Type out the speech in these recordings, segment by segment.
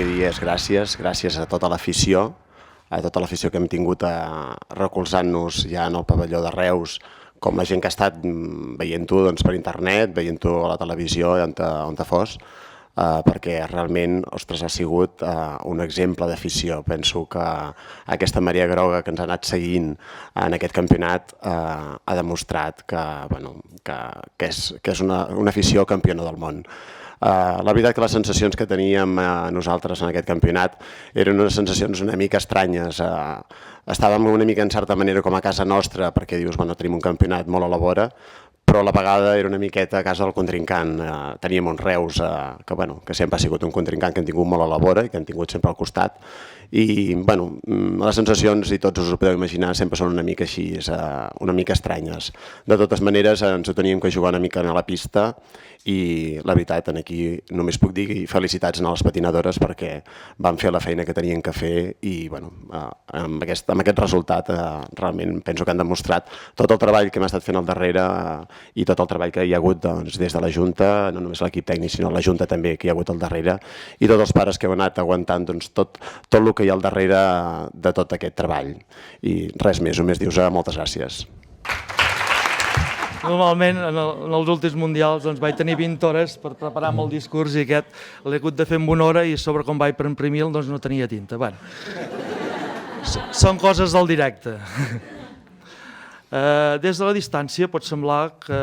vull dir és gràcies a tota l'afició, que hem tingut recolzant-nos ja en el pavelló de Reus, com la gent que ha estat veient-ho per internet, veient-ho a la televisió, on fos, perquè realment, ostres, ha sigut un exemple d'afició. Penso que aquesta marea groga que ens ha anat seguint en aquest campionat ha demostrat que és una afició campiona del món. La veritat que les sensacions que teníem nosaltres en aquest campionat eren unes sensacions una mica estranyes. Estàvem una mica en certa manera com a casa nostra, perquè dius, tenim un campionat molt a la vora, però a la vegada era una miqueta a casa del contrincant. Teníem un Reus que sempre ha sigut un contrincant que hem tingut molt a la vora i que hem tingut sempre al costat. I les sensacions, i tots us ho podeu imaginar, sempre són una mica així, una mica estranyes. De totes maneres, ens ho teníem que jugar una mica a la pista i la veritat, aquí només puc dir felicitats a les patinadores perquè van fer la feina que tenien que fer i amb aquest resultat realment penso que han demostrat tot el treball que hem estat fent al darrere i tot el treball que hi ha hagut des de la Junta, no només l'equip tècnic sinó la Junta també que hi ha hagut al darrere i tots els pares que heu anat aguantant tot el que hi ha al darrere de tot aquest treball. I res més, només dir-vos moltes gràcies. Normalment, en els últims mundials, vaig tenir 20 hores per preparar el discurs i aquest l'he hagut de fer en 1 hora i sobre com vaig per imprimir-lo no tenia tinta. Són coses del directe. Des de la distància pot semblar que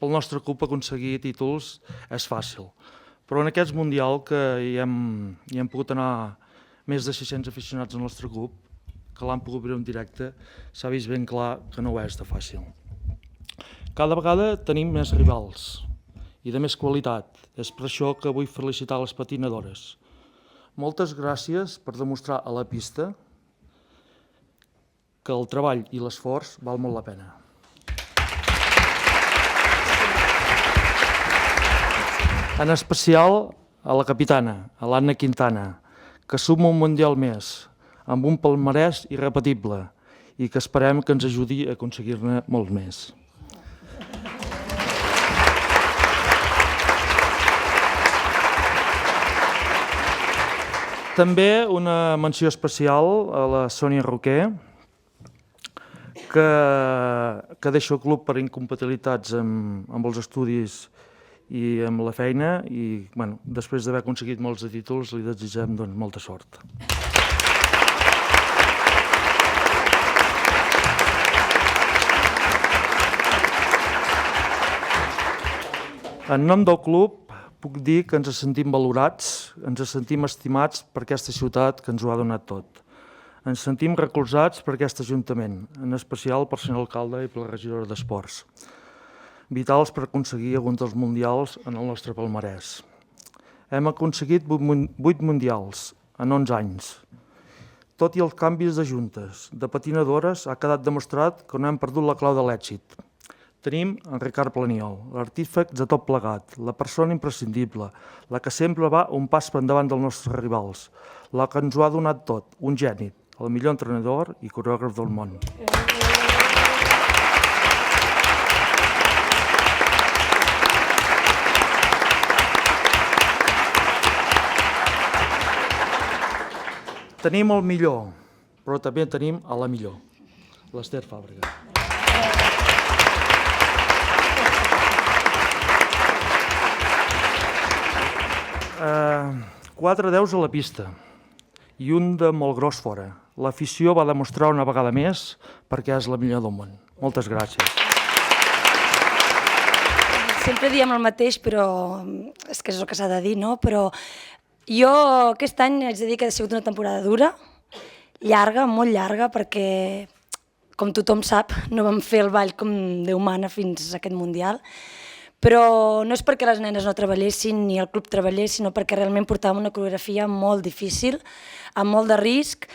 pel nostre club aconseguir títols és fàcil, però en aquest mundial que hi hem pogut anar més de 600 aficionats al nostre club, que l'han pogut veure en directe, s'ha vist ben clar que no ho és de fàcil. Cada vegada tenim més rivals i de més qualitat. És per això que vull felicitar les patinadores. Moltes gràcies per demostrar a la pista que el treball i l'esforç val molt la pena. En especial a la capitana, a l'Anna Quintana, que suma un mundial més, amb un palmarès irrepetible i que esperem que ens ajudi a aconseguir-ne molts més. També una menció especial a la Sònia Roquer, que deixa el club per incompatibilitats amb els estudis i amb la feina i després d'haver aconseguit molts de títols li desitgem molta sort. En nom del club puc dir que ens sentim valorats, ens sentim estimats per aquesta ciutat que ens ho ha donat tot. Ens sentim recolzats per aquest Ajuntament, en especial pel senyor alcalde i per la regidora d'Esports, vitals per aconseguir algun dels mundials en el nostre palmarès. Hem aconseguit 8 mundials en 11 anys. Tot i els canvis de juntes, de patinadores, ha quedat demostrat que no hem perdut la clau de l'èxit. Tenim en Ricard Planiol, l'artífex de tot plegat, la persona imprescindible, la que sempre va un pas per endavant dels nostres rivals, la que ens ho ha donat tot, un geni, el millor entrenador i coreògraf del món. Tenim el millor, però també tenim a la millor, l'Ester Fàbrega. 4 10 a la pista i un de molt gros fora. L'afició va demostrar una vegada més perquè és la millor del món. Moltes gràcies. Sempre diem el mateix, però és que és el que s'ha de dir, no? Però jo aquest any haig de dir que ha sigut una temporada dura, llarga, molt llarga, perquè, com tothom sap, no vam fer el ball com Déu mana fins a aquest Mundial, però no és perquè les nenes no treballessin ni el club treballés, sinó perquè realment portàvem una coreografia molt difícil, amb molt de risc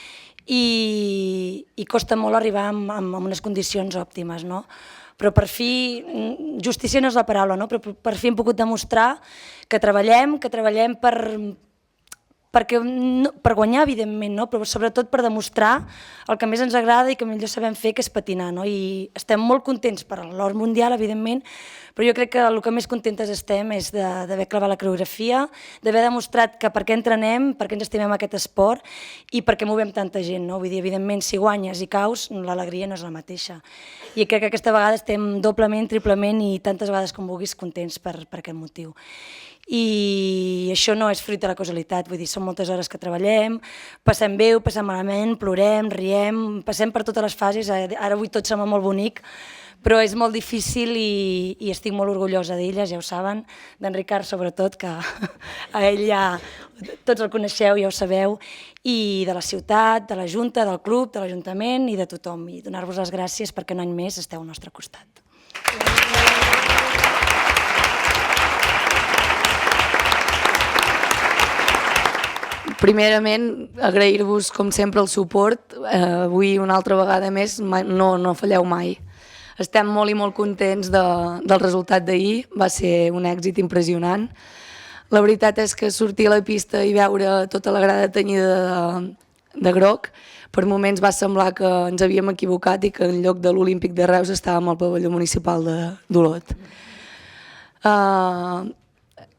i costa molt arribar en unes condicions òptimes, no? Però per fi, justícia no és la paraula, no? Però per fi hem pogut demostrar que treballem per per guanyar, evidentment, no? Però sobretot per demostrar el que més ens agrada i que millor sabem fer, que és patinar. No? I estem molt contents per l'or mundial, evidentment, però jo crec que el que més contentes estem és d'haver clavat la coreografia, d'haver demostrat que per què entrenem, per què ens estimem aquest esport i per què movem tanta gent. No? Vull dir, evidentment, si guanyes i caus, l'alegria no és la mateixa. I crec que aquesta vegada estem doblement, triplement i tantes vegades com vulguis contents per aquest motiu. I això no és fruit de la causalitat, vull dir, són moltes hores que treballem, passem bé, passem malament, plorem, riem, passem per totes les fases, ara avui tot sembla molt bonic, però és molt difícil i estic molt orgullosa d'elles, ja ho saben, d'en Ricard sobretot, que a ell ja tots el coneixeu, ja ho sabeu, i de la ciutat, de la Junta, del club, de l'Ajuntament i de tothom, i donar-vos les gràcies perquè un any més esteu al nostre costat. Primerament, agrair-vos, com sempre, el suport. Avui, una altra vegada més, no falleu mai. Estem molt i molt contents del resultat d'ahir. Va ser un èxit impressionant. La veritat és que sortir a la pista i veure tota la grada tenyida de groc, per moments va semblar que ens havíem equivocat i que en lloc de l'Olímpic de Reus estàvem al pavelló municipal d'Olot.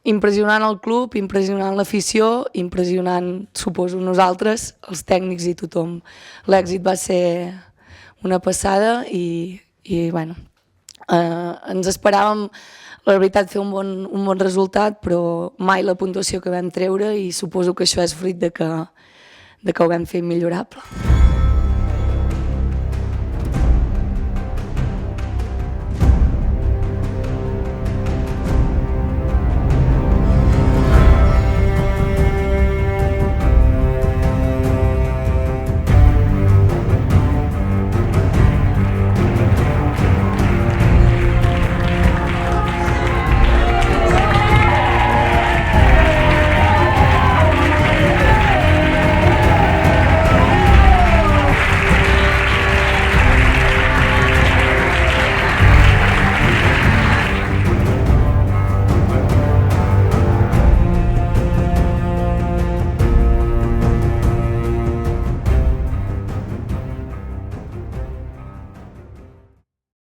Impressionant el club, impressionant l'afició, impressionant, suposo, nosaltres, els tècnics i tothom. L'èxit va ser una passada i bueno, ens esperàvem, la veritat, fer un bon resultat, però mai la puntuació que vam treure i suposo que això és fruit de que ho vam fer millorable.